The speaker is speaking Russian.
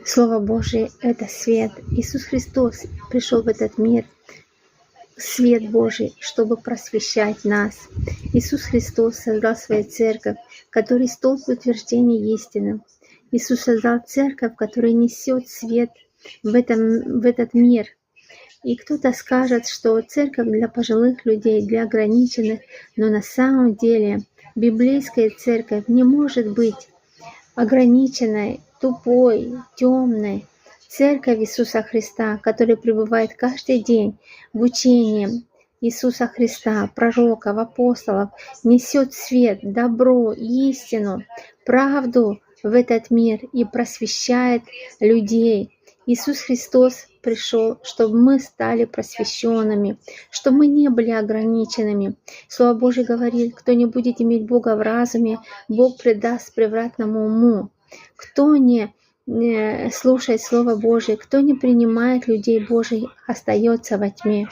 Слово Божие — это свет. Иисус Христос пришел в этот мир, свет Божий, чтобы просвещать нас. Иисус Христос создал свою церковь, который столб утверждения истины. Иисус создал церковь, которая несет свет в этот мир. И кто-то скажет, что церковь для пожилых людей, для ограниченных, но на самом деле библейская церковь не может быть ограниченной, тупой, темной. Церковь Иисуса Христа, которая пребывает каждый день в учении Иисуса Христа, пророков, апостолов, несет свет, добро, истину, правду в этот мир и просвещает людей. Иисус Христос пришел, чтобы мы стали просвещенными, чтобы мы не были ограниченными. Слово Божие говорит: кто не будет иметь Бога в разуме, Бог предаст превратному уму. Кто не слушает Слово Божие, кто не принимает людей Божьих, остается во тьме.